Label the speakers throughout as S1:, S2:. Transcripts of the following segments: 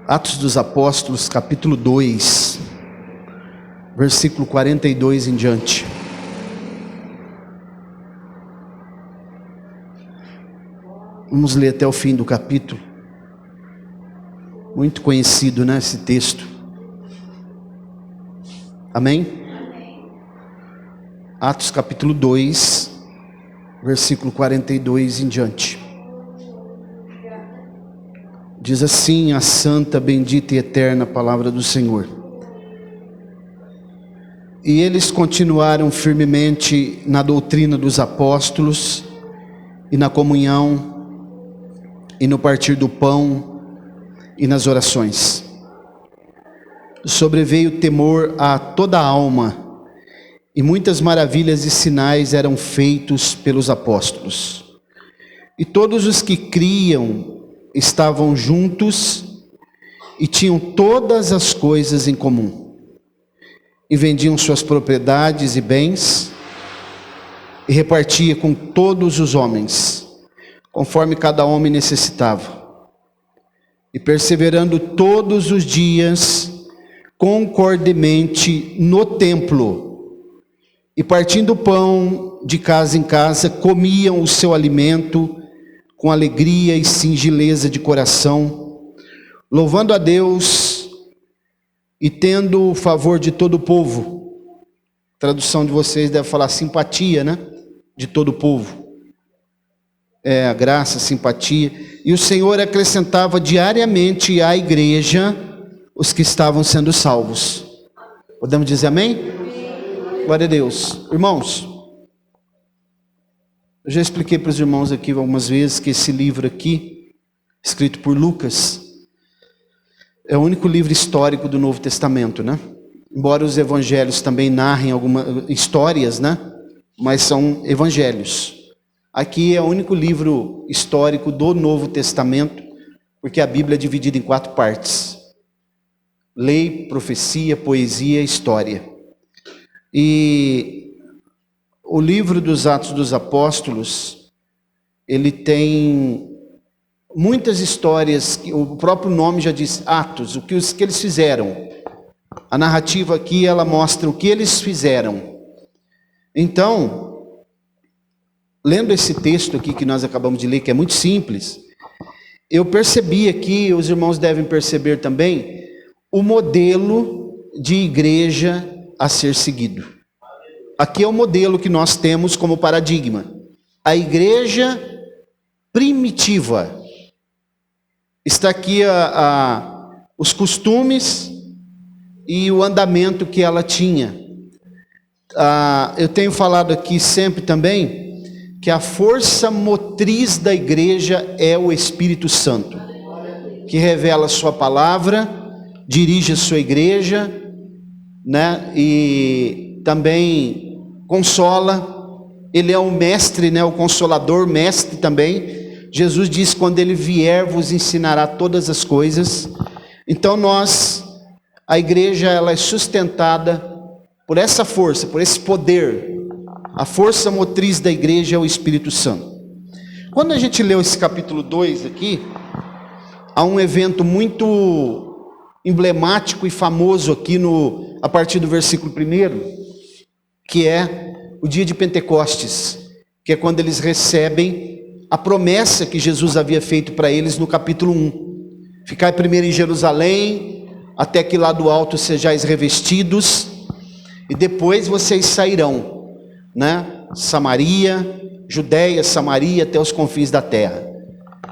S1: Atos dos Apóstolos, capítulo 2, versículo 42 em diante. Vamos ler até o fim do capítulo. Muito conhecido, né, esse texto. Amém? Atos capítulo 2, versículo 42 em diante. Diz assim a santa, bendita e eterna palavra do Senhor. E eles continuaram firmemente na doutrina dos apóstolos, e na comunhão, e no partir do pão, e nas orações. Sobreveio temor a toda a alma, e muitas maravilhas e sinais eram feitos pelos apóstolos. E todos os que criam estavam juntos e tinham todas as coisas em comum. E vendiam suas propriedades e bens, e repartia com todos os homens, conforme cada homem necessitava. E perseverando todos os dias, concordemente no templo, e partindo o pão de casa em casa, comiam o seu alimento com alegria e singeleza de coração, louvando a Deus e tendo o favor de todo o povo. A tradução de vocês deve falar simpatia, né? De todo o povo. A graça, a simpatia. E o Senhor acrescentava diariamente à igreja os que estavam sendo salvos. Podemos dizer amém? Glória a Deus. Irmãos, eu já expliquei para os irmãos aqui algumas vezes que esse livro aqui, escrito por Lucas, é o único livro histórico do Novo Testamento, né? Embora os evangelhos também narrem algumas histórias, né? Mas são evangelhos. Aqui é o único livro histórico do Novo Testamento, porque a Bíblia é dividida em 4 partes: lei, profecia, poesia e história. E o livro dos Atos dos Apóstolos, ele tem muitas histórias, que o próprio nome já diz Atos, o que eles fizeram. A narrativa aqui, ela mostra o que eles fizeram. Então, lendo esse texto aqui que nós acabamos de ler, que é muito simples, eu percebi aqui, os irmãos devem perceber também, o modelo de igreja a ser seguido. Aqui é o modelo que nós temos como paradigma. A igreja primitiva. Está aqui os costumes e o andamento que ela tinha. Eu tenho falado aqui sempre também que a força motriz da igreja é o Espírito Santo, que revela a sua palavra, dirige a sua igreja, né? E também consola. Ele é o mestre, né? O consolador, mestre também. Jesus disse: quando ele vier, vos ensinará todas as coisas. Então a igreja, ela é sustentada por essa força, por esse poder. A força motriz da igreja é o Espírito Santo. Quando a gente leu esse capítulo 2 aqui, há um evento muito emblemático e famoso aqui a partir do versículo 1, que é o dia de Pentecostes, que é quando eles recebem a promessa que Jesus havia feito para eles no capítulo 1. Ficai primeiro em Jerusalém, até que lá do alto sejais revestidos, e depois vocês sairão, né? Samaria, Judeia, Samaria, até os confins da terra.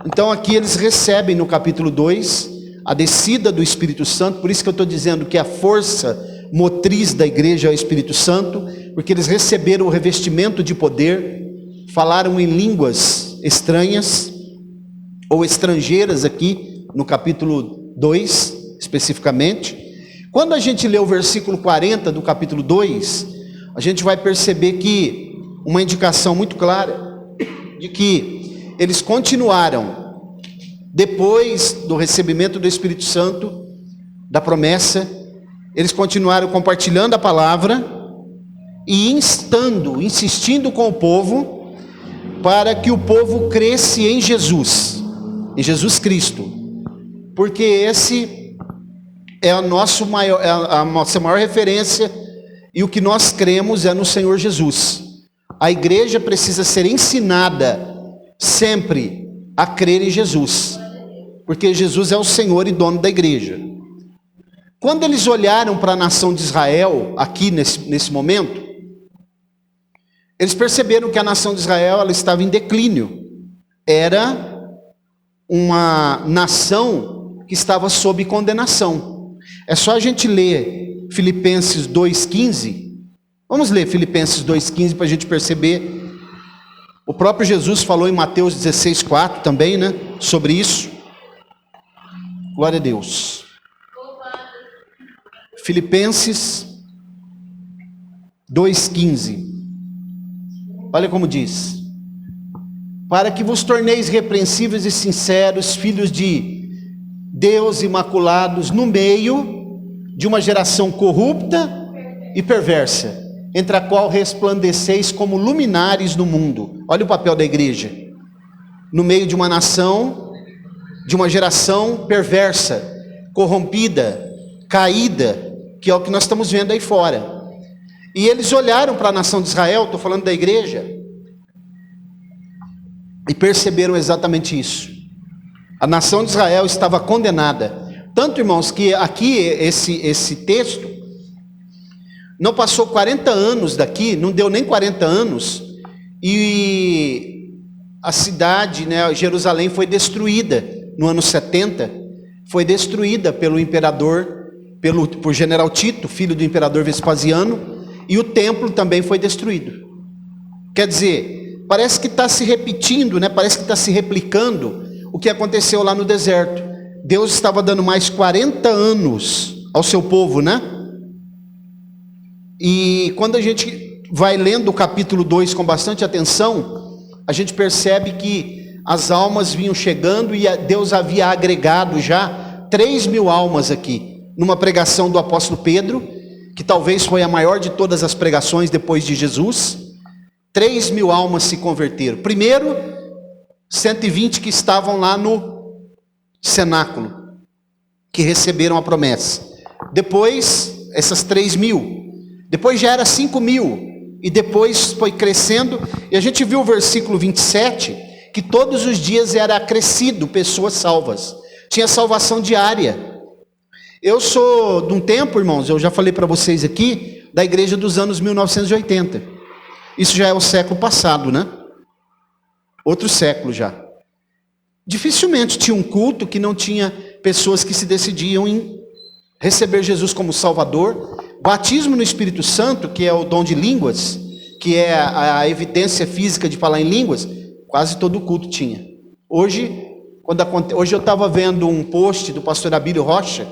S1: Então aqui eles recebem no capítulo 2 a descida do Espírito Santo. Por isso que eu estou dizendo que a força motriz da igreja é o Espírito Santo, porque eles receberam o revestimento de poder, falaram em línguas estranhas ou estrangeiras aqui no capítulo 2 especificamente. Quando a gente lê o versículo 40 do capítulo 2, a gente vai perceber que uma indicação muito clara de que eles continuaram, depois do recebimento do Espírito Santo, da promessa, eles continuaram compartilhando a palavra e insistindo com o povo, para que o povo cresce em Jesus Cristo, porque esse é a nossa maior referência, e o que nós cremos é no Senhor Jesus. A igreja precisa ser ensinada sempre a crer em Jesus, porque Jesus é o Senhor e dono da igreja. Quando eles olharam para a nação de Israel, aqui nesse momento, eles perceberam que a nação de Israel ela estava em declínio. Era uma nação que estava sob condenação. É só a gente ler Filipenses 2,15. Vamos ler Filipenses 2,15 para a gente perceber. O próprio Jesus falou em Mateus 16,4 também, né? Sobre isso. Glória a Deus. Filipenses 2,15. Olha como diz: para que vos torneis repreensíveis e sinceros, filhos de Deus imaculados, no meio de uma geração corrupta e perversa, entre a qual resplandeceis como luminares no mundo. Olha o papel da igreja. No meio de uma nação, de uma geração perversa, corrompida, caída, que é o que nós estamos vendo aí fora. E eles olharam para a nação de Israel, estou falando da igreja, e perceberam exatamente isso. A nação de Israel estava condenada. Tanto, irmãos, que aqui esse texto não passou 40 anos daqui, não deu nem 40 anos, e a cidade, né, Jerusalém, foi destruída no ano 70, foi destruída pelo imperador, por general Tito, filho do imperador Vespasiano, e o templo também foi destruído. Quer dizer, parece que está se repetindo, né? Parece que está se replicando o que aconteceu lá no deserto. Deus estava dando mais 40 anos ao seu povo, né? E quando a gente vai lendo o capítulo 2 com bastante atenção, a gente percebe que as almas vinham chegando e Deus havia agregado já 3.000 almas aqui, numa pregação do apóstolo Pedro, que talvez foi a maior de todas as pregações depois de Jesus. 3.000 almas se converteram. Primeiro, 120 que estavam lá no cenáculo, que receberam a promessa. Depois, essas 3.000. Depois já era 5.000. E depois foi crescendo. E a gente viu o versículo 27, que todos os dias era acrescido pessoas salvas. Tinha salvação diária. Eu sou de um tempo, irmãos, eu já falei para vocês aqui, da igreja dos anos 1980. Isso já é o século passado, né? Outro século já. Dificilmente tinha um culto que não tinha pessoas que se decidiam em receber Jesus como Salvador. Batismo no Espírito Santo, que é o dom de línguas, que é a evidência física de falar em línguas, quase todo culto tinha. Hoje eu estava vendo um post do pastor Abílio Rocha,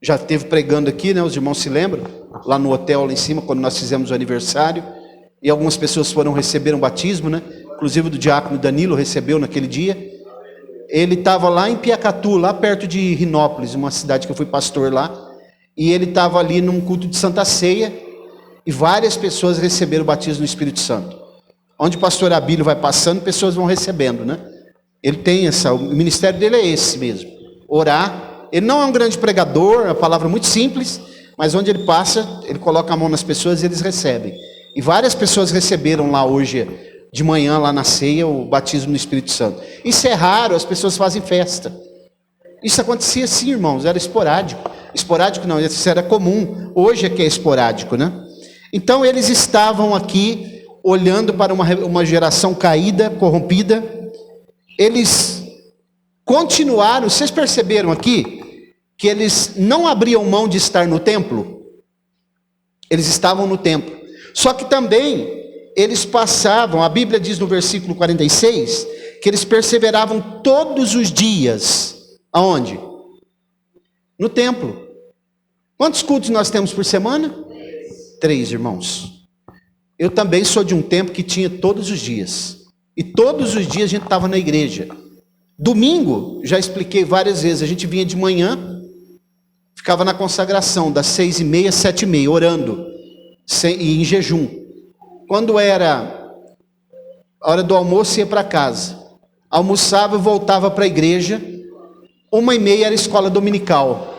S1: já esteve pregando aqui, né? Os irmãos se lembram, lá no hotel lá em cima, quando nós fizemos o aniversário, e algumas pessoas receberam batismo, né? Inclusive do diácono Danilo recebeu naquele dia. Ele estava lá em Piacatu, lá perto de Rinópolis, uma cidade que eu fui pastor lá, e ele estava ali num culto de Santa Ceia, e várias pessoas receberam o batismo no Espírito Santo. Onde o pastor Abílio vai passando, pessoas vão recebendo, né? Ele tem o ministério dele é esse mesmo, orar. Ele não é um grande pregador, é uma palavra muito simples, mas onde ele passa, ele coloca a mão nas pessoas e eles recebem. E várias pessoas receberam lá hoje, de manhã, lá na ceia, o batismo no Espírito Santo. Isso é raro, as pessoas fazem festa. Isso acontecia assim, irmãos, era esporádico. Esporádico não, isso era comum. Hoje é que é esporádico, né? Então eles estavam aqui, olhando para uma geração caída, corrompida. Eles continuaram, vocês perceberam aqui, que eles não abriam mão de estar no templo? Eles estavam no templo. Só que também eles passavam, a Bíblia diz no versículo 46, que eles perseveravam todos os dias. Aonde? No templo. Quantos cultos nós temos por semana? 3, irmãos. Eu também sou de um tempo que tinha todos os dias. E todos os dias a gente estava na igreja. Domingo, já expliquei várias vezes, a gente vinha de manhã, ficava na consagração, das 6h30 às 7h30, orando, e em jejum. Quando era a hora do almoço, ia para casa. Almoçava e voltava para a igreja. 1h30 era escola dominical.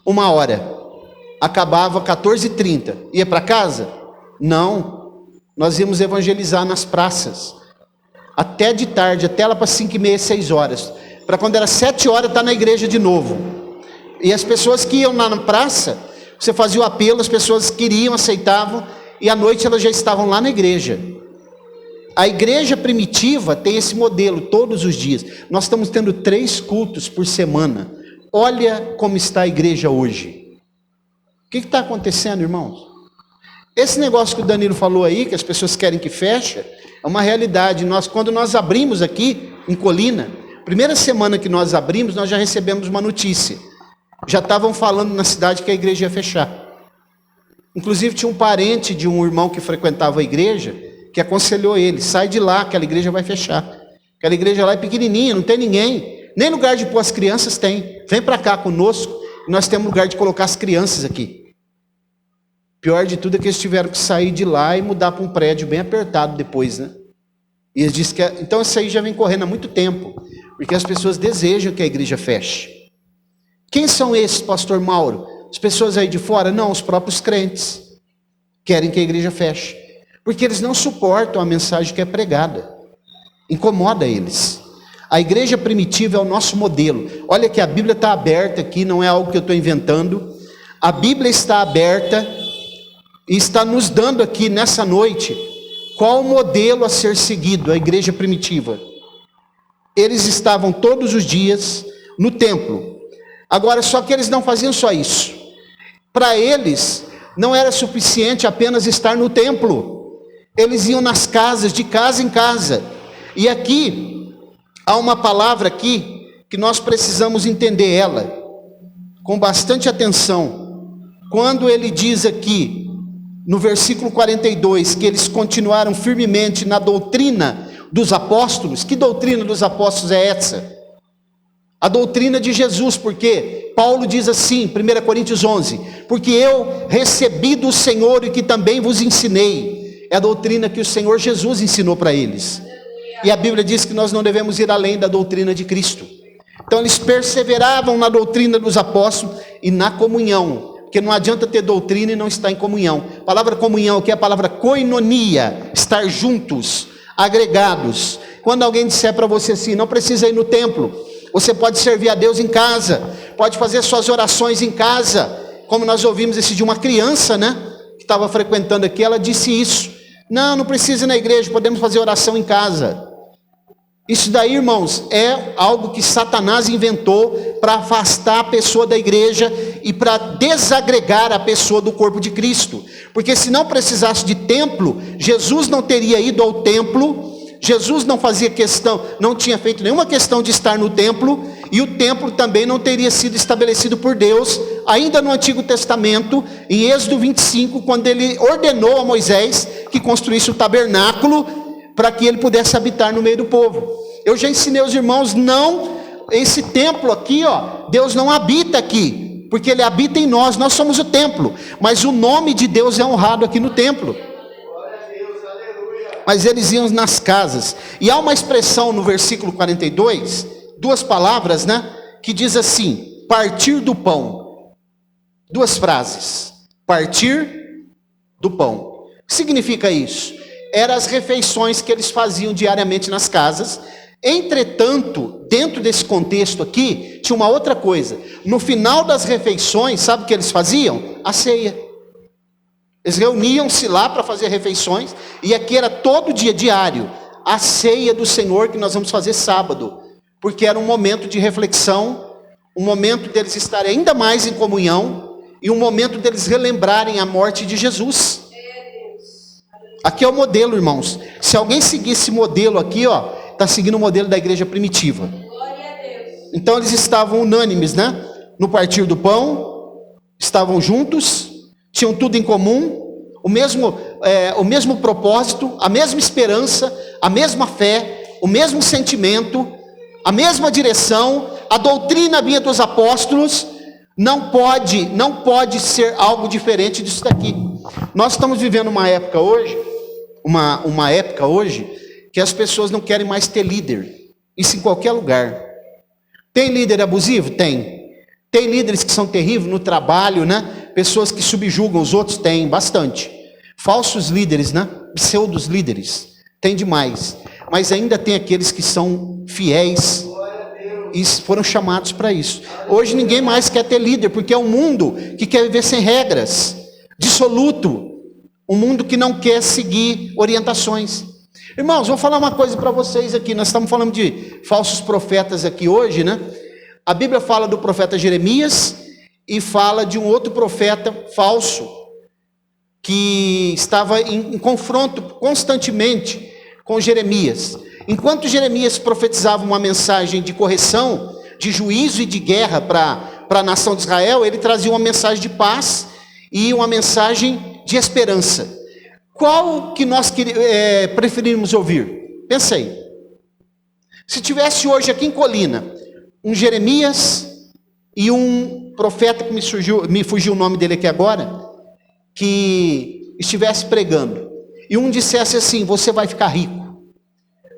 S1: 1 hora. Acabava 14h30. Ia para casa? Não. Nós íamos evangelizar nas praças. Até de tarde, até lá para 5h30, 6 horas. Para quando era 7 horas, estar na igreja de novo. E as pessoas que iam lá na praça, você fazia o apelo, as pessoas queriam, aceitavam, e à noite elas já estavam lá na igreja. A igreja primitiva tem esse modelo todos os dias. Nós estamos tendo 3 cultos por semana. Olha como está a igreja hoje. O que está acontecendo, irmãos? Esse negócio que o Danilo falou aí, que as pessoas querem que feche, é uma realidade. Quando nós abrimos aqui em Colina, primeira semana que nós abrimos, nós já recebemos uma notícia. Já estavam falando na cidade que a igreja ia fechar. Inclusive tinha um parente de um irmão que frequentava a igreja, que aconselhou ele: sai de lá, aquela igreja vai fechar. Aquela igreja lá é pequenininha, não tem ninguém. Nem lugar de pôr as crianças tem. Vem para cá conosco, nós temos lugar de colocar as crianças aqui. Pior de tudo é que eles tiveram que sair de lá e mudar para um prédio bem apertado depois, né? E eles dizem que... Então isso aí já vem correndo há muito tempo, porque as pessoas desejam que a igreja feche. Quem são esses, pastor Mauro? As pessoas aí de fora? Não, os próprios crentes querem que a igreja feche, porque eles não suportam a mensagem que é pregada. Incomoda eles. A igreja primitiva é o nosso modelo. Olha que a Bíblia está aberta aqui, não é algo que eu estou inventando. A Bíblia está aberta e está nos dando aqui nessa noite qual o modelo a ser seguido, a igreja primitiva. Eles estavam todos os dias no templo. Agora, só que eles não faziam só isso. Para eles, não era suficiente apenas estar no templo. Eles iam nas casas, de casa em casa. E aqui, há uma palavra aqui, que nós precisamos entender ela, com bastante atenção. Quando ele diz aqui, no versículo 42, que eles continuaram firmemente na doutrina dos apóstolos. Que doutrina dos apóstolos é essa? A doutrina de Jesus, porque Paulo diz assim, 1 Coríntios 11, porque eu recebi do Senhor e que também vos ensinei. É a doutrina que o Senhor Jesus ensinou para eles. E a Bíblia diz que nós não devemos ir além da doutrina de Cristo. Então eles perseveravam na doutrina dos apóstolos e na comunhão. Porque não adianta ter doutrina e não estar em comunhão. A palavra comunhão aqui é a palavra koinonia, estar juntos, agregados. Quando alguém disser para você assim, não precisa ir no templo, você pode servir a Deus em casa, pode fazer suas orações em casa, como nós ouvimos esse de uma criança, né, que estava frequentando aqui, ela disse isso. Não precisa ir na igreja, podemos fazer oração em casa. Isso daí, irmãos, é algo que Satanás inventou para afastar a pessoa da igreja e para desagregar a pessoa do corpo de Cristo. Porque se não precisasse de templo, Jesus não teria ido ao templo, Jesus não fazia questão, não tinha feito nenhuma questão de estar no templo, e o templo também não teria sido estabelecido por Deus, ainda no Antigo Testamento, em Êxodo 25, quando ele ordenou a Moisés que construísse o tabernáculo, para que ele pudesse habitar no meio do povo. Eu já ensinei aos irmãos, esse templo aqui, Deus não habita aqui, porque ele habita em nós, nós somos o templo, mas o nome de Deus é honrado aqui no templo. Mas eles iam nas casas, e há uma expressão no versículo 42, 2 palavras, né, que diz assim, partir do pão. 2 frases, partir do pão. O que significa isso? Eram as refeições que eles faziam diariamente nas casas. Entretanto, dentro desse contexto aqui, tinha uma outra coisa. No final das refeições, sabe o que eles faziam? A ceia. Eles reuniam-se lá para fazer refeições, e aqui era todo dia, diário, a ceia do Senhor, que nós vamos fazer sábado, porque era um momento de reflexão, um momento deles estarem ainda mais em comunhão, e um momento deles relembrarem a morte de Jesus. Aqui é o modelo, irmãos. Se alguém seguir esse modelo aqui, está seguindo o modelo da igreja primitiva. Então eles estavam unânimes, né? No partir do pão, estavam juntos, tinham tudo em comum, o mesmo propósito, a mesma esperança, a mesma fé, o mesmo sentimento, a mesma direção, a doutrina vinha dos apóstolos. Não pode ser algo diferente disso daqui. Nós estamos vivendo uma época hoje, que as pessoas não querem mais ter líder. Isso em qualquer lugar. Tem líder abusivo? Tem. Tem líderes que são terríveis no trabalho, né? Pessoas que subjugam os outros, tem bastante. Falsos líderes, né? Pseudos líderes, tem demais. Mas ainda tem aqueles que são fiéis e foram chamados para isso. Hoje ninguém mais quer ter líder, porque é um mundo que quer viver sem regras, dissoluto, um mundo que não quer seguir orientações. Irmãos, vou falar uma coisa para vocês aqui. Nós estamos falando de falsos profetas aqui hoje, né? A Bíblia fala do profeta Jeremias e fala de um outro profeta falso que estava em confronto constantemente com Jeremias. Enquanto Jeremias profetizava uma mensagem de correção, de juízo e de guerra para a nação de Israel, ele trazia uma mensagem de paz e uma mensagem de esperança. Qual que nós preferimos ouvir? Pensei. Se tivesse hoje aqui em Colina um Jeremias e um profeta que me fugiu o nome dele aqui agora, que estivesse pregando, e um dissesse assim: você vai ficar rico,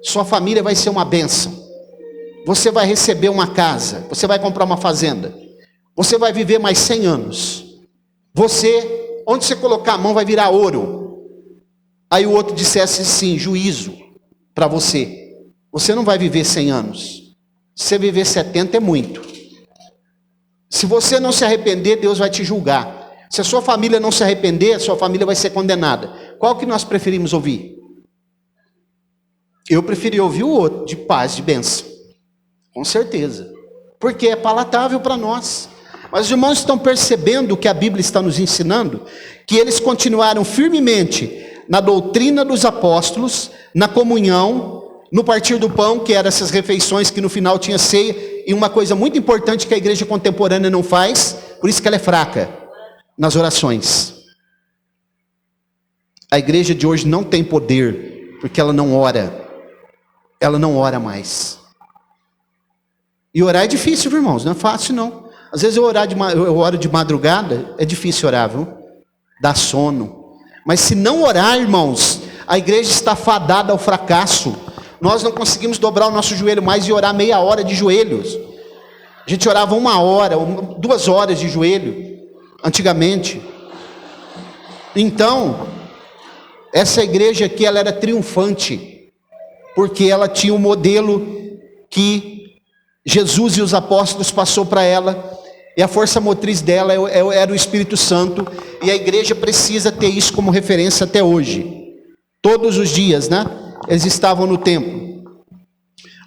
S1: sua família vai ser uma bênção, você vai receber uma casa, você vai comprar uma fazenda, você vai viver mais 100 anos, você, onde você colocar a mão vai virar ouro. Aí o outro dissesse assim: juízo para você, você não vai viver 100 anos, se você viver 70 é muito. Se você não se arrepender, Deus vai te julgar. Se a sua família não se arrepender, a sua família vai ser condenada. Qual que nós preferimos ouvir? Eu preferi ouvir o outro, de paz, de bênção. Com certeza. Porque é palatável para nós. Mas os irmãos estão percebendo o que a Bíblia está nos ensinando? Que eles continuaram firmemente na doutrina dos apóstolos, na comunhão, no partir do pão, que eram essas refeições que no final tinha ceia, e uma coisa muito importante que a igreja contemporânea não faz, por isso que ela é fraca, nas orações. A igreja de hoje não tem poder, porque ela não ora mais. E orar é difícil, viu, irmãos, não é fácil não. Às vezes eu oro de madrugada, é difícil orar, viu? Dá sono. Mas se não orar, irmãos, a igreja está fadada ao fracasso. Nós não conseguimos dobrar o nosso joelho mais e orar meia hora de joelhos. A gente orava 1 hora, 2 horas de joelho, antigamente. Então, essa igreja aqui, ela era triunfante, porque ela tinha um modelo que Jesus e os apóstolos passou para ela, e a força motriz dela era o Espírito Santo, e a igreja precisa ter isso como referência até hoje. Todos os dias, né? Eles estavam no templo.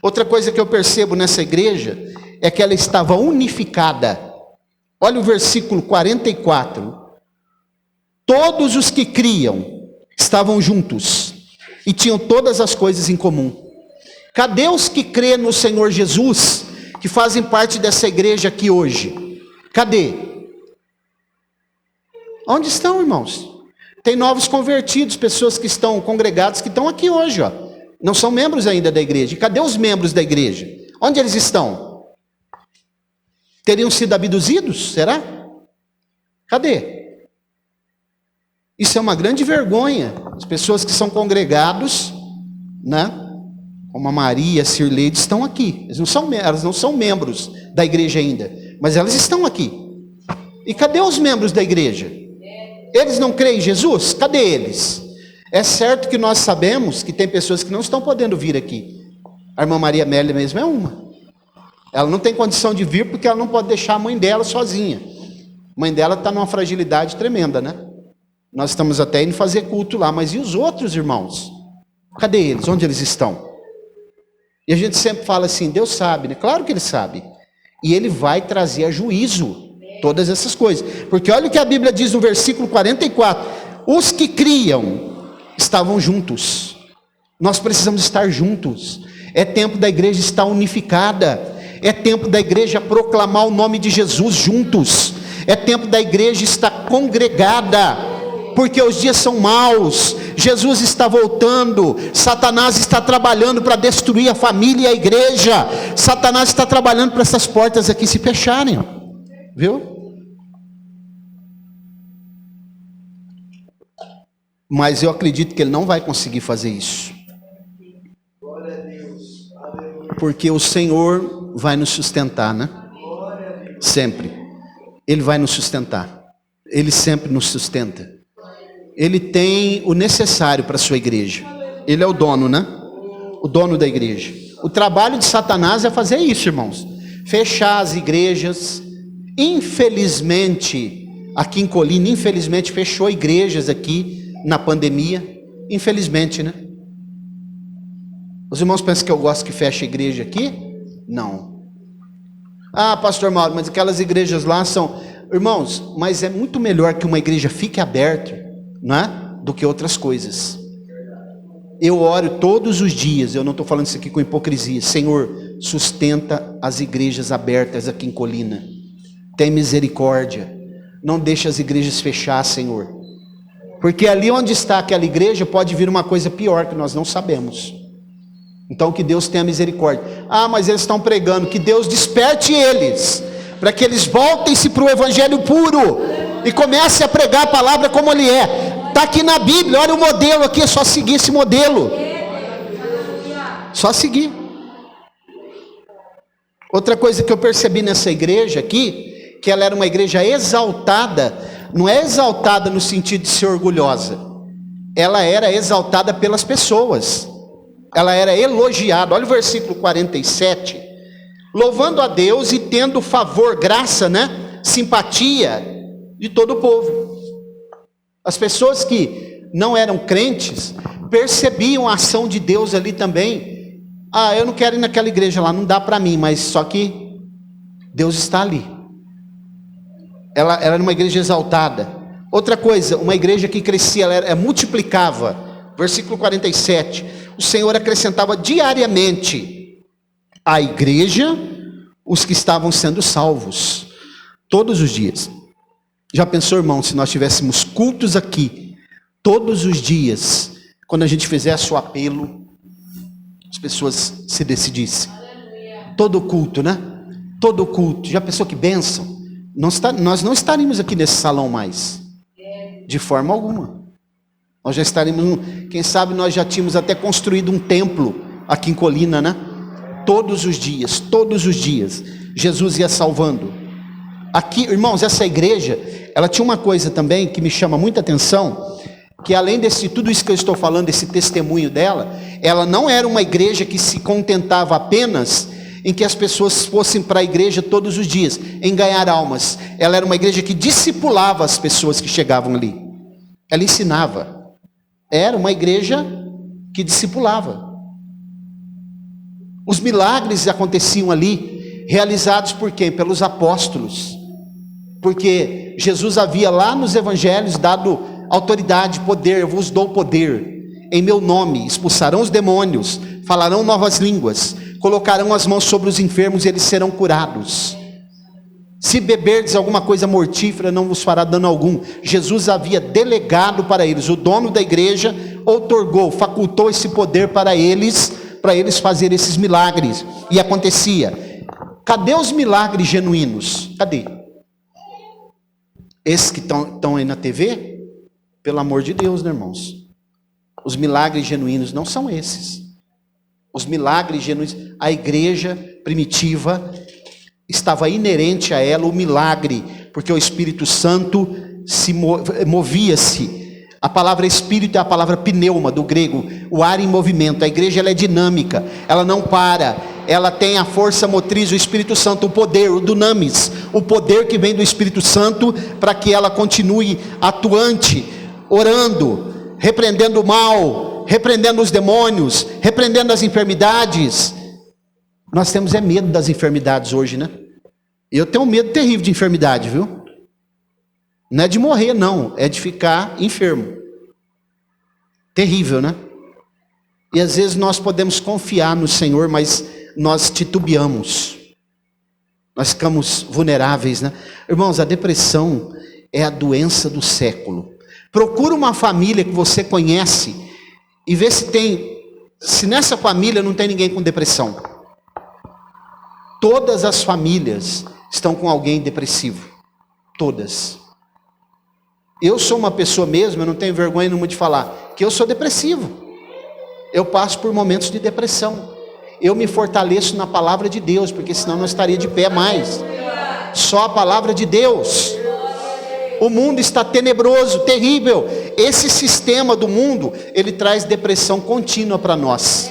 S1: Outra coisa que eu percebo nessa igreja é que ela estava unificada. Olha o versículo 44. Todos os que criam estavam juntos e tinham todas as coisas em comum. Cadê os que crêem no Senhor Jesus, que fazem parte dessa igreja aqui hoje? Cadê? Onde estão, irmãos? Tem novos convertidos, pessoas que estão congregadas, que estão aqui hoje, ó. Não são membros ainda da igreja. E cadê os membros da igreja? Onde eles estão? Teriam sido abduzidos? Será? Cadê? Isso é uma grande vergonha. As pessoas que são congregados, né? Como a Maria, a Cirleide, estão aqui. Elas não são membros da igreja ainda, mas elas estão aqui. E cadê os membros da igreja? Eles não creem em Jesus? Cadê eles? É certo que nós sabemos que tem pessoas que não estão podendo vir aqui. A irmã Maria Amélia mesmo é uma. Ela não tem condição de vir porque ela não pode deixar a mãe dela sozinha. A mãe dela está numa fragilidade tremenda, né? Nós estamos até indo fazer culto lá, mas e os outros irmãos? Cadê eles? Onde eles estão? E a gente sempre fala assim, Deus sabe, né? Claro que Ele sabe. E Ele vai trazer a juízo todas essas coisas. Porque olha o que a Bíblia diz no versículo 44. Os que criam estavam juntos. Nós precisamos estar juntos. É tempo da igreja estar unificada. É tempo da igreja proclamar o nome de Jesus juntos. É tempo da igreja estar congregada. Porque os dias são maus. Jesus está voltando. Satanás está trabalhando para destruir a família e a igreja. Satanás está trabalhando para essas portas aqui se fecharem. Viu? Mas eu acredito que ele não vai conseguir fazer isso. Porque o Senhor vai nos sustentar, né? Sempre. Ele vai nos sustentar. Ele sempre nos sustenta. Ele tem o necessário para a sua igreja. Ele é o dono, né? O dono da igreja. O trabalho de Satanás é fazer isso, irmãos. Fechar as igrejas. Infelizmente, aqui em Colina, infelizmente, fechou igrejas aqui na pandemia. Infelizmente, né? Os irmãos pensam que eu gosto que feche a igreja aqui? Não. Ah, pastor Mauro, mas aquelas igrejas lá são... Irmãos, mas é muito melhor que uma igreja fique aberta, não é? Do que outras coisas. Eu oro todos os dias, eu não estou falando isso aqui com hipocrisia. Senhor, sustenta as igrejas abertas aqui em Colina. Tem misericórdia. Não deixa as igrejas fechar, Senhor. Porque ali onde está aquela igreja pode vir uma coisa pior que nós não sabemos. Então que Deus tenha misericórdia. Ah, mas eles estão pregando, que Deus desperte eles, para que eles voltem-se para o evangelho puro e comecem a pregar a palavra como ele é. Está aqui na Bíblia, olha o modelo aqui, é só seguir esse modelo. Só seguir. Outra coisa que eu percebi nessa igreja aqui, que ela era uma igreja exaltada, não é exaltada no sentido de ser orgulhosa, ela era exaltada pelas pessoas, ela era elogiada. Olha o versículo 47, louvando a Deus e tendo favor, graça, né? Simpatia de todo o povo. As pessoas que não eram crentes percebiam a ação de Deus ali também. Ah, eu não quero ir naquela igreja lá, não dá para mim, mas só que Deus está ali. Ela era uma igreja exaltada. Outra coisa, uma igreja que crescia, ela multiplicava. Versículo 47, o Senhor acrescentava diariamente à igreja os que estavam sendo salvos, todos os dias. Já pensou, irmão, se nós tivéssemos cultos aqui, todos os dias, quando a gente fizesse o apelo, as pessoas se decidissem. Todo culto, né? Todo culto. Já pensou que bênção? Nós não estaríamos aqui nesse salão mais, de forma alguma. Nós já estaríamos, quem sabe nós já tínhamos até construído um templo aqui em Colina, né? Todos os dias, Jesus ia salvando. Aqui, irmãos, essa igreja, ela tinha uma coisa também que me chama muita atenção, que além desse tudo isso que eu estou falando, desse testemunho dela, ela não era uma igreja que se contentava apenas em que as pessoas fossem para a igreja todos os dias, em ganhar almas. Ela era uma igreja que discipulava as pessoas que chegavam ali. Ela ensinava. Era uma igreja que discipulava. Os milagres aconteciam ali, realizados por quem? Pelos apóstolos. Porque Jesus havia lá nos evangelhos dado autoridade, poder. Eu vos dou poder. Em meu nome expulsarão os demônios, falarão novas línguas, colocarão as mãos sobre os enfermos e eles serão curados. Se beberdes alguma coisa mortífera, não vos fará dano algum. Jesus havia delegado para eles, o dono da igreja outorgou, facultou esse poder para eles fazerem esses milagres. E acontecia. Cadê os milagres genuínos? Cadê? Esses que estão aí na TV? Pelo amor de Deus, né, irmãos? Os milagres genuínos não são esses. Os milagres genuínos, a igreja primitiva estava inerente a ela o milagre, porque o Espírito Santo se movia-se. A palavra Espírito é a palavra pneuma do grego, o ar em movimento. A igreja ela é dinâmica, ela não para, ela tem a força motriz, o Espírito Santo, o poder, o dunamis, o poder que vem do Espírito Santo para que ela continue atuante, orando, repreendendo o mal, repreendendo os demônios, repreendendo as enfermidades. Nós temos medo das enfermidades hoje, né? Eu tenho um medo terrível de enfermidade, viu? Não é de morrer, não. É de ficar enfermo. Terrível, né? E às vezes nós podemos confiar no Senhor, mas nós titubeamos. Nós ficamos vulneráveis, né? Irmãos, a depressão é a doença do século. Procura uma família que você conhece e vê se nessa família não tem ninguém com depressão. Todas as famílias estão com alguém depressivo. Todas. Eu sou uma pessoa mesmo, eu não tenho vergonha nenhuma de falar, que eu sou depressivo. Eu passo por momentos de depressão. Eu me fortaleço na palavra de Deus, porque senão não estaria de pé mais. Só a palavra de Deus. O mundo está tenebroso, terrível. Esse sistema do mundo, ele traz depressão contínua para nós.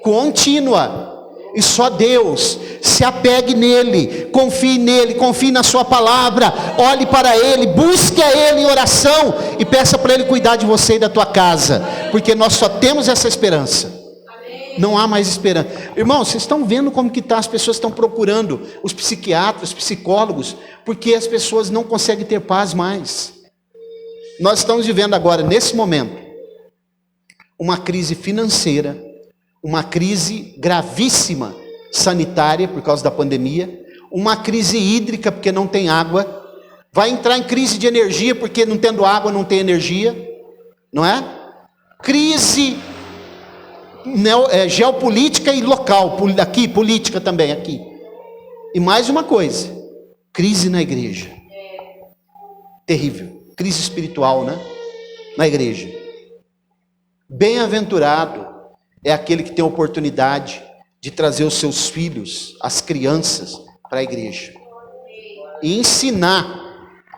S1: Contínua. E só Deus. Se apegue nele, confie na sua palavra, olhe para ele, busque a ele em oração e peça para ele cuidar de você e da tua casa, porque nós só temos essa esperança. Não há mais esperança. Irmãos, vocês estão vendo como que tá? As pessoas estão procurando os psiquiatras, os psicólogos, porque as pessoas não conseguem ter paz mais. Nós estamos vivendo agora, nesse momento, uma crise financeira, uma crise gravíssima sanitária por causa da pandemia, uma crise hídrica porque não tem água, vai entrar em crise de energia porque não tendo água não tem energia, não é? Crise geopolítica e local, aqui, política também, aqui. E mais uma coisa, crise na igreja. Terrível, crise espiritual, né? Na igreja. Bem-aventurado é aquele que tem a oportunidade de trazer os seus filhos, as crianças, para a igreja. E ensinar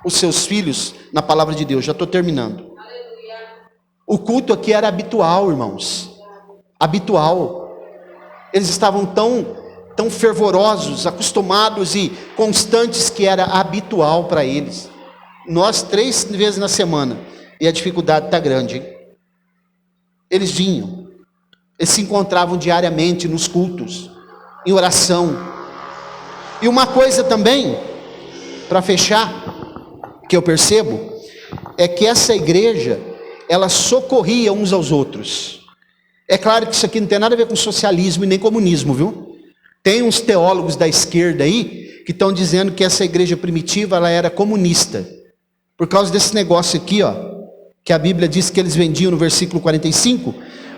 S1: os seus filhos na palavra de Deus. Já estou terminando. O culto aqui era habitual, irmãos. Habitual. Eles estavam tão fervorosos, acostumados e constantes que era habitual para eles. Nós 3 vezes na semana. E a dificuldade está grande, hein? Eles vinham. Eles se encontravam diariamente nos cultos, em oração. E uma coisa também, para fechar, que eu percebo, é que essa igreja, ela socorria uns aos outros. É claro que isso aqui não tem nada a ver com socialismo e nem comunismo, viu? Tem uns teólogos da esquerda aí, que estão dizendo que essa igreja primitiva, ela era comunista. Por causa desse negócio aqui, ó, que a Bíblia diz que eles vendiam no versículo 45,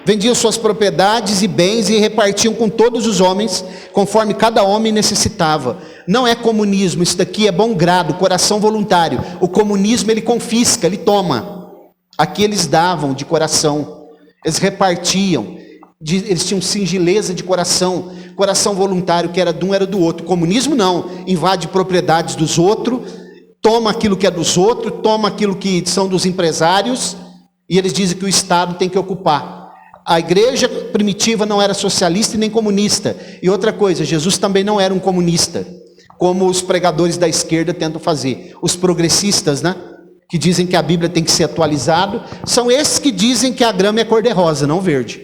S1: vendiam suas propriedades e bens e repartiam com todos os homens, conforme cada homem necessitava. Não é comunismo, isso daqui é bom grado, coração voluntário. O comunismo ele confisca, ele toma. Aqui eles davam de coração, eles repartiam, eles tinham singeleza de coração, coração voluntário, que era de um, era do outro. O comunismo não, invade propriedades dos outros, toma aquilo que é dos outros, toma aquilo que são dos empresários, e eles dizem que o Estado tem que ocupar. A igreja primitiva não era socialista e nem comunista. E outra coisa, Jesus também não era um comunista, como os pregadores da esquerda tentam fazer. Os progressistas, né? Que dizem que a Bíblia tem que ser atualizada, são esses que dizem que a grama é cor-de-rosa, não verde.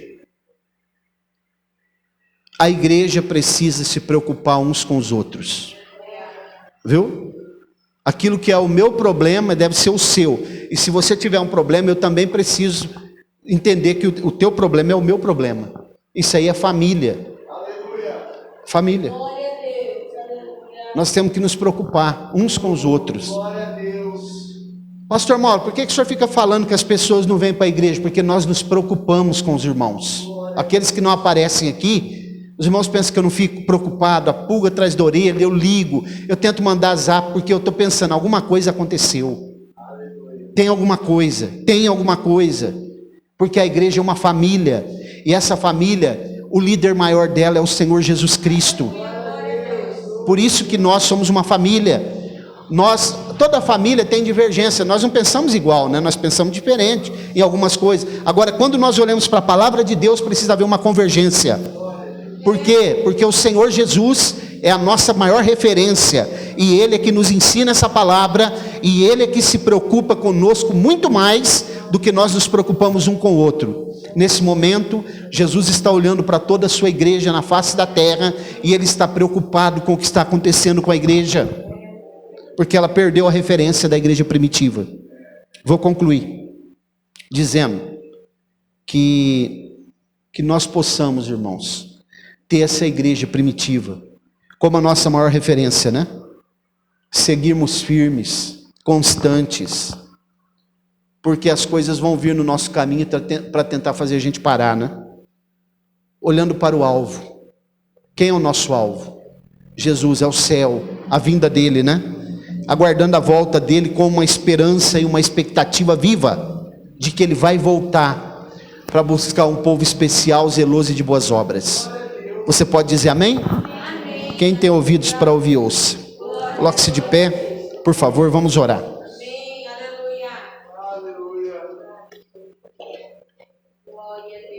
S1: A igreja precisa se preocupar uns com os outros. Viu? Aquilo que é o meu problema deve ser o seu. E se você tiver um problema, eu também preciso entender que o teu problema é o meu problema. Isso aí é família. Família. Nós temos que nos preocupar uns com os outros. Pastor Mauro, por que o senhor fica falando que as pessoas não vêm para a igreja? Porque nós nos preocupamos com os irmãos. Aqueles que não aparecem aqui, os irmãos pensam que eu não fico preocupado, a pulga atrás da orelha, eu ligo, eu tento mandar zap, porque eu estou pensando, alguma coisa aconteceu. Tem alguma coisa, porque a igreja é uma família, e essa família, o líder maior dela é o Senhor Jesus Cristo. Por isso que nós somos uma família. Toda família tem divergência, nós não pensamos igual, né? Nós pensamos diferente em algumas coisas. Agora, quando nós olhamos para a palavra de Deus, precisa haver uma convergência. Por quê? Porque o Senhor Jesus é a nossa maior referência, e Ele é que nos ensina essa palavra, e Ele é que se preocupa conosco muito mais do que nós nos preocupamos um com o outro. Nesse momento, Jesus está olhando para toda a sua igreja na face da terra, e Ele está preocupado com o que está acontecendo com a igreja, porque ela perdeu a referência da igreja primitiva. Vou concluir dizendo que nós possamos, irmãos, ter essa igreja primitiva como a nossa maior referência, né? Seguirmos firmes, constantes, porque as coisas vão vir no nosso caminho para tentar fazer a gente parar, né? Olhando para o alvo. Quem é o nosso alvo? Jesus, é o céu, a vinda dele, né? Aguardando a volta dele com uma esperança e uma expectativa viva de que ele vai voltar para buscar um povo especial, zeloso e de boas obras. Você pode dizer amém? Amém. Quem tem ouvidos para ouvir, ouça. Coloque-se de pé, por favor, vamos orar.